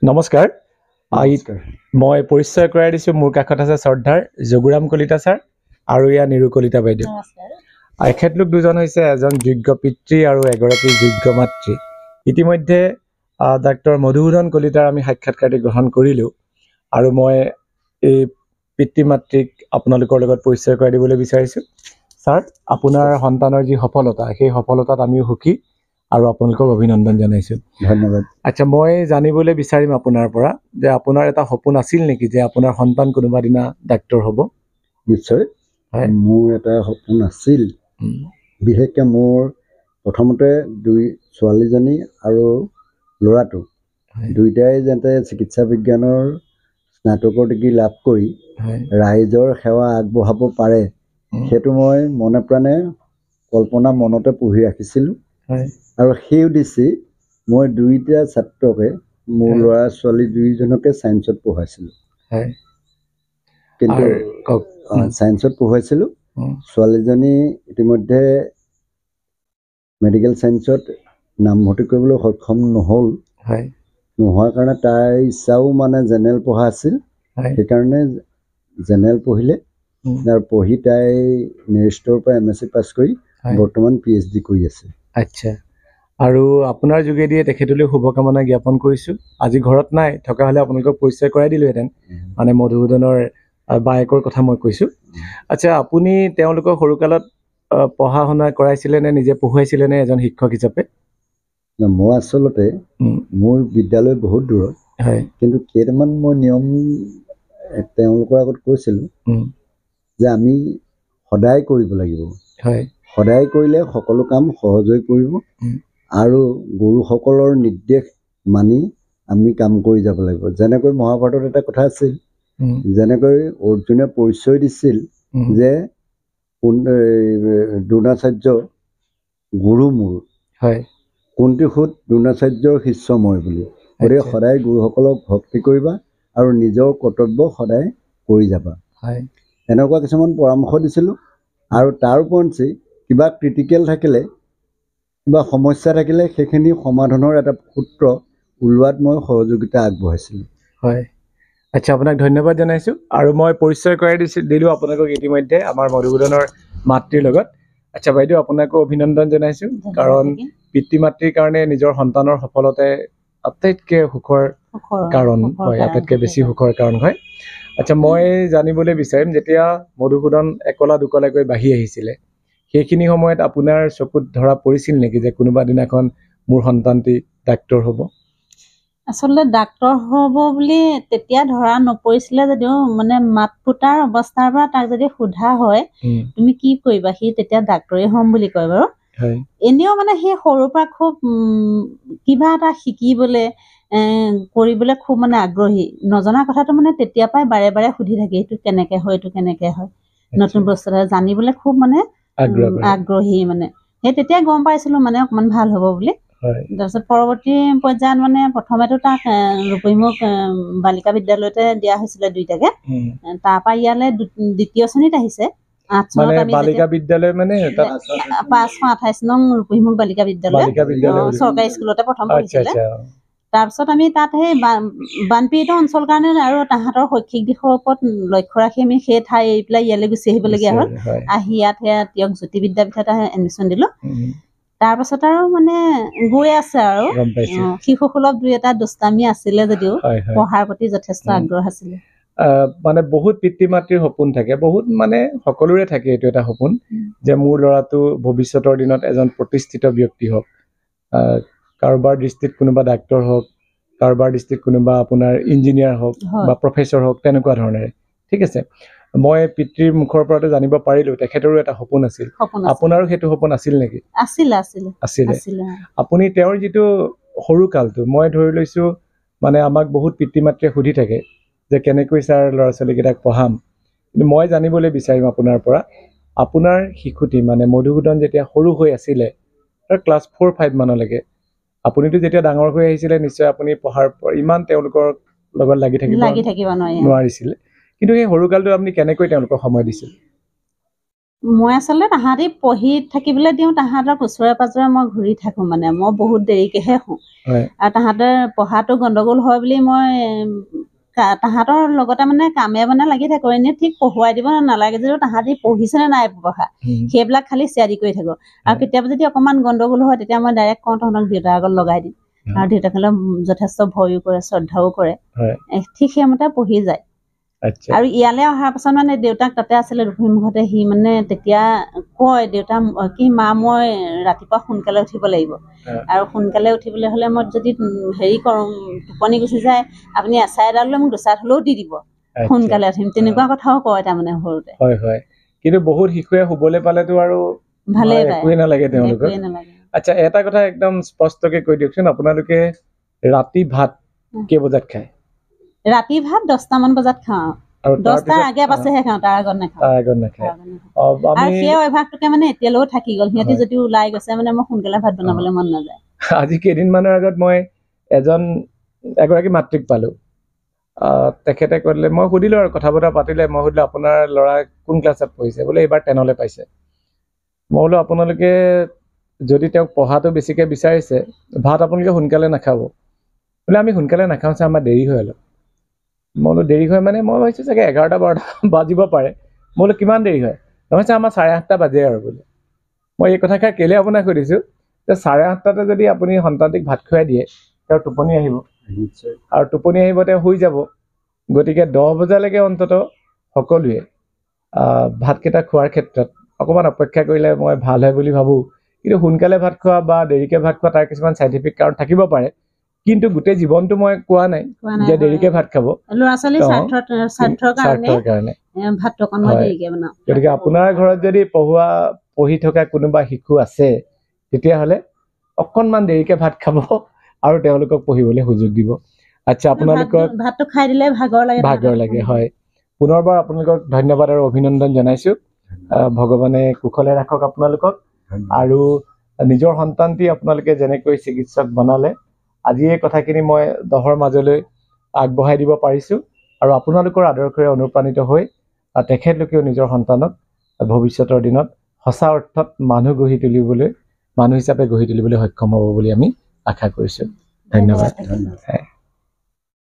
নমস্কাৰ নমস্কাৰ। মই পৰিচয় কৰাই দিছোঁ মোৰ কাষত আছে শ্ৰদ্ধাৰ যোগুৰাম কলিতা ছাৰ আৰু ইয়া নিৰু কলিতা বাইদেউ এখেতলোক দুজন হৈছে এজন যোগ্য পিতৃ আৰু এগৰাকী যোগ্য মাতৃ ইতিমধ্যে ডাক্তৰ মধুসূদন কলিতাৰ আমি সাক্ষাৎকাৰটি গ্ৰহণ কৰিলোঁ আৰু মই এই পিতৃ মাতৃক আপোনালোকৰ লগত পৰিচয় কৰাই দিবলৈ বিচাৰিছোঁ ছাৰ আপোনাৰ সন্তানৰ যি সফলতা সেই সফলতাত আমিও সুখী আৰু আপোনালোকক অভিনন্দন জনাইছোঁ ধন্যবাদ। আচ্ছা মই জানিবলৈ বিচাৰিম আপোনাৰ পৰা যে আপোনাৰ এটা সপোন আছিল নেকি যে আপোনাৰ সন্তান কোনোবা দিনা ডাক্তৰ হ'ব নিশ্চয় হয় মোৰ এটা সপোন আছিল বিশেষকৈ মোৰ প্ৰথমতে দুই ছোৱালীজনী আৰু ল'ৰাটো দুইটাই যাতে চিকিৎসা বিজ্ঞানৰ স্নাতকৰ ডিগ্ৰী লাভ কৰি ৰাইজৰ সেৱা আগবঢ়াব পাৰে সেইটো মই মনে প্ৰাণে কল্পনা মনতে পুহি ৰাখিছিলোঁ আৰু সেই উদ্দেশ্যে মই দুইটা ছাত্ৰকে মোৰ ল'ৰা ছোৱালী দুইজনকে ছায়েন্সত পঢ়াইছিলোঁ কিন্তু ছায়েন্সত পঢ়ুৱাইছিলোঁ ছোৱালীজনী ইতিমধ্যে মেডিকেল ছায়েন্সত নামভৰ্তি কৰিবলৈ সক্ষম নোহোৱাৰ কাৰণে তাইৰ ইচ্ছাও মানে জেনেৰেল পঢ়া আছিল সেইকাৰণে জেনেৰেল পঢ়িলে আৰু পঢ়ি তাই নেৰিষ্টৰ পৰা MSc পাছ কৰি বৰ্তমান PhD কৰি আছে। আচ্ছা আৰু আপোনাৰ যোগেদিয়ে তেখেতলৈ শুভকামনা জ্ঞাপন কৰিছোঁ আজি ঘৰত নাই থকা হ'লে আপোনালোকক পৰিচয় কৰাই দিলোঁহেঁতেন মানে মধুসূদনৰ বায়েকৰ কথা মই কৈছোঁ আচ্ছা আপুনি তেওঁলোকক সৰুকালত পঢ়া শুনা কৰাইছিলে নে নিজে পঢ়ুৱাইছিলে নে এজন শিক্ষক হিচাপে মই আচলতে মোৰ বিদ্যালয় বহুত দূৰত কিন্তু কেইটামান মই নিয়ম তেওঁলোকৰ আগত কৈছিলোঁ যে আমি সদায় কৰিব লাগিব সদায় কৰিলে সকলো কাম সহজ হৈ পৰিব আৰু গুৰুসকলৰ নিৰ্দেশ মানি আমি কাম কৰি যাব লাগিব যেনেকৈ মহাভাৰতত এটা কথা আছিল যেনেকৈ অৰ্জুনে পৰিচয় দিছিল যে দ্ৰোণাচাৰ্য গুৰু মোৰ কুন্তিসুত দ্ৰোণাচাৰ্যৰ শিষ্য মই বুলি গতিকে সদায় গুৰুসকলক ভক্তি কৰিবা আৰু নিজৰ কৰ্তব্য সদায় কৰি যাবা এনেকুৱা কিছুমান পৰামৰ্শ দিছিলোঁ আৰু তাৰ উপৰঞ্চি কিবা ক্ৰিটিকেল থাকিলে কিবা সমস্যা থাকিলে সেইখিনি সমাধানৰ এটা সূত্ৰ ওলোৱাত মই সহযোগিতা আগবঢ়াইছিলোঁ আচ্ছা আপোনাক ধন্যবাদ জনাইছোঁ আৰু মই পৰিচয় কৰাই দিলোঁ আপোনালোকক ইতিমধ্যে আমাৰ মধুসূদনৰ মাতৃৰ লগত আচ্ছা বাইদেউ আপোনাকো অভিনন্দন জনাইছোঁ কাৰণ পিতৃ মাতৃৰ কাৰণে নিজৰ সন্তানৰ সফলতাই আটাইতকৈ সুখৰ কাৰণ হয় আটাইতকৈ বেছি সুখৰ কাৰণ হয় আচ্ছা মই জানিবলৈ বিচাৰিম যেতিয়া মধুসূদন একলা দুকলাকৈ বাঢ়ি আহিছিলে সেইখিনি সময়ত আপোনাৰ চকুত ধৰা পৰিছিল নেকি যে কোনোবা দিনাখন মোৰ সন্তানটি ডাক্তৰ হ'ব আচলতে ডাক্তৰ হ'ব বুলি তেতিয়া ধৰা নপৰিছিলে যদিও মানে মাত ফুটাৰ অৱস্থাৰ পৰা তাক যদি সোধা হয় তুমি কি কৰিবা সি তেতিয়া ডাক্তৰেই হ'ম বুলি কয় বাৰু এনেও মানে সেই সৰুৰ পৰা খুব কিবা এটা শিকিবলৈ কৰিবলৈ খুব মানে আগ্ৰহী নজনা কথাটো মানে তেতিয়াৰ পৰাই বাৰে বাৰে সুধি থাকে এইটো কেনেকৈ হয় এইটো কেনেকৈ হয় নতুন বস্তু এটা জানিবলৈ খুব মানে আগ্ৰহী মানে সেই তেতিয়াই গম পাইছিলোঁ মানে অকণমান ভাল হ'ব বুলি তাৰপিছত পৰৱৰ্তী পৰ্যায়ত মানে প্ৰথমেতো তাক ৰূপহীমুখ বালিকা বিদ্যালয়তে দিয়া হৈছিলে দুইটাকে তাৰপৰা ইয়ালৈ দ্বিতীয় শ্ৰেণীত আহিছে 8 চনত আমি বালিকা বিদ্যালয় মানে 528 নং ৰূপহীমুখ বালিকা বিদ্যালয় চৰকাৰী স্কুলতে প্ৰথম পঢ়িছিলে তাৰপিছত আমি তাত সেই বানপীড়িত অঞ্চল কাৰণে আৰু তাহাঁতৰ শৈক্ষিক দিশৰ ওপৰত লক্ষ্য ৰাখি আমি সেই ঠাই এৰি পেলাই ইয়ালৈ গুচি আহিবলগীয়া হ'ল আহি ইয়াত সেয়া তিয়ক জ্যোতি বিদ্যাপীঠত এডমিশ্যন দিলোঁ তাৰপাছত আৰু মানে গৈ আছে আৰু শিশুসুলভ দুই এটা দুষ্টামি আছিলে যদিও পঢ়াৰ প্ৰতি যথেষ্ট আগ্ৰহ আছিলে মানে বহুত পিতৃ মাতৃৰ সপোন থাকে বহুত মানে সকলোৰে থাকে এইটো এটা সপোন যে মোৰ ল'ৰাটো ভৱিষ্যতৰ দিনত এজন প্ৰতিষ্ঠিত ব্যক্তি হওক কাৰোবাৰ দৃষ্টিত কোনোবা ডাক্তৰ হওক কাৰোবাৰ দৃষ্টিত কোনোবা আপোনাৰ ইঞ্জিনিয়াৰ হওক বা প্ৰফেচৰ হওক তেনেকুৱা ধৰণেৰে ঠিক আছে মই পিতৃৰ মুখৰ পৰাটো জানিব পাৰিলোঁ তেখেতৰো এটা সপোন আছিল আপোনাৰো সেইটো সপোন আছিল নেকি আছিলে আপুনি তেওঁৰ যিটো সৰু কালটো মই ধৰি লৈছোঁ মানে আমাক বহুত পিতৃ মাতৃয়ে সুধি থাকে যে কেনেকৈ ছাৰ ল'ৰা ছোৱালীকেইটাক পঢ়াম কিন্তু মই জানিবলৈ বিচাৰিম আপোনাৰ পৰা আপোনাৰ শিশুটি মানে মধুসূদন যেতিয়া সৰু হৈ আছিলে তাৰ ক্লাছ 4-5 মানলৈকে আপুনিতো যেতিয়া ডাঙৰ হৈ আহিছিলে নিশ্চয় আপুনি পঢ়াৰ ইমান তেওঁলোকৰ লগত লাগি থাকিব নোৱাৰিছিলে কিন্তু সেই সৰু কালটো আপুনি কেনেকৈ তেওঁলোকক সময় দিছিল মই আচলতে তাহাঁতি পঢ়ি থাকিবলৈ দিওঁ, তাহাঁতক ওচৰে পাজৰে মই ঘূৰি থাকোঁ। মানে মই বহুত দেৰিকৈহে শুওঁ, হয় আৰু তাহাঁতে পঢ়াটো গণ্ডগোল হয় বুলি মই তাহাঁতৰ লগতে মানে কামে বনে লাগি থাকোঁ। এনেই ঠিক পঢ়ুৱাই দিব নালাগে যদিও তাহাঁতি পঢ়িছেনে নাই পঢ়া সেইবিলাক খালি চিয়াৰি কৰি থাকোঁ। আৰু কেতিয়াবা যদি অকণমান গণ্ডগোল হয় তেতিয়া মই ডাইৰেক্ট কওঁ তহঁতক দেউতাৰ আগত লগাই দিম। আৰু দেউতাকলৈ যথেষ্ট ভয়ো কৰে, শ্ৰদ্ধাও কৰে। ঠিক সেইমতে পঢ়ি যায়। আচ্ছা আৰু ইয়ালৈ অহাৰ পাছত মানে দেউতাক তাতে আছিলে দুখুৰীমুখতে, সি মানে তেতিয়া কয় দেউতা কি মা মই ৰাতিপুৱা সোনকালে উঠিব লাগিব, আৰু সোনকালে উঠিবলৈ হ'লে মই যদি হেৰি কৰোঁ টোপনি গুচি যায় আপুনি এচাই এডাল লৈ মোক দুচাত হ'লেও দি দিব, সোনকালে উঠিম, তেনেকুৱা কথাও কয় তাৰমানে সৰুতে। হয় হয়, কিন্তু বহুত শিশুৱে শুবলৈ পালেতো আৰু ভালেই পায়, একোৱেই নালাগে তেওঁলোকক। একোৱেই নালাগে। আচ্ছা এটা কথা একদম স্পষ্টকৈ কৈ দিয়কচোন, আপোনালোকে ৰাতি ভাত কেই বজাত খায়? ৰাতি ভাত 10টামান বজাত খাওঁ, আৰু 10টাৰ আগে পাছেহে খাওঁ, তাৰ আগত নাখাওঁ। তাৰ আগত নাখায়। আৰু সেই অভ্যাসটোকে মানে এতিয়ালৈও থাকি গ'ল। সিহঁতি যদি ওলাই গৈছে মানে মই সোনকালে ভাত বনাবলৈ মন নাযায়। আজি কেইদিনমানৰ আগত মই এগৰাকী মাতৃক পালোঁ। তেখেতে ক'লে, মই সুধিলোঁ আৰু কথা বতৰা পাতিলে, মই সুধিলোঁ আপোনাৰ ল'ৰা কোন ক্লাছত পঢ়িছে? বোলে এইবাৰ 10লৈ পাইছে। মই বোলো আপোনালোকে যদি তেওঁক পঢ়াটো বেছিকৈ বিচাৰিছে, ভাত আপোনালোকে সোনকালে নাখাব। বোলে আমি সোনকালে নাখাওঁ ছাৰ, আমাৰ দেৰি হয় অলপ। মই বোলো দেৰি হয় মানে? মই ভাবিছোঁ চাগে 11-12 বাজিব পাৰে। মই বোলো কিমান দেৰি হয়? নহয় ছাৰ আমাৰ 8:30 বাজে আৰু বোলে। মই এই কথাষাৰ কেলৈ আপোনাক সুধিছোঁ যে 8:30 যদি আপুনি সন্তানটিক ভাত খুৱাই দিয়ে, তেওঁৰ টোপনি আহিব, আৰু টোপনি আহিব তেওঁ শুই যাব। গতিকে 10 বজালৈকে অন্ততঃ সকলোৱে ভাতকেইটা খোৱাৰ ক্ষেত্ৰত অকণমান অপেক্ষা কৰিলে মই ভাল হয় বুলি ভাবোঁ। কিন্তু সোনকালে ভাত খোৱা বা দেৰিকৈ ভাত খোৱা তাৰ কিছুমান চাইণ্টিফিক কাৰণ থাকিব পাৰে, কিন্তু গোটেই জীৱনটো মই কোৱা নাই যে দেৰিকৈ ভাত খাব। ল'ৰা ছোৱালীৰ স্বাৰ্থৰ কাৰণে ভাতটো অকণমান দেৰিকৈ বনাওঁ। গতিকে আপোনাৰ ঘৰত যদি পঢ়ি থকা কোনোবা শিশু আছে, তেতিয়াহ'লে অকণমান দেৰিকৈ ভাত খাব আৰু তেওঁলোকক পঢ়িবলৈ সুযোগ দিব। আচ্ছা, আপোনালোকক ভাতটো খাই দিলে ভাগৰ লাগে। হয়, পুনৰবাৰ আপোনালোকক ধন্যবাদ আৰু অভিনন্দন জনাইছোঁ। ভগৱানে কুশলে ৰাখক আপোনালোকক। আৰু নিজৰ সন্তানটি আপোনালোকে যেনেকৈ চিকিৎসক বনালে, আজি এই কথাখিনি মই 10ৰ মাজলৈ আগবঢ়াই দিব পাৰিছোঁ। আৰু আপোনালোকৰ আদৰ্শৰে অনুপ্ৰাণিত হৈ তেখেতলোকেও নিজৰ সন্তানক ভৱিষ্যতৰ দিনত সঁচা অৰ্থত মানুহ হিচাপে গঢ়ি তুলিবলৈ সক্ষম হ'ব বুলি আমি আশা কৰিছোঁ। ধন্যবাদ।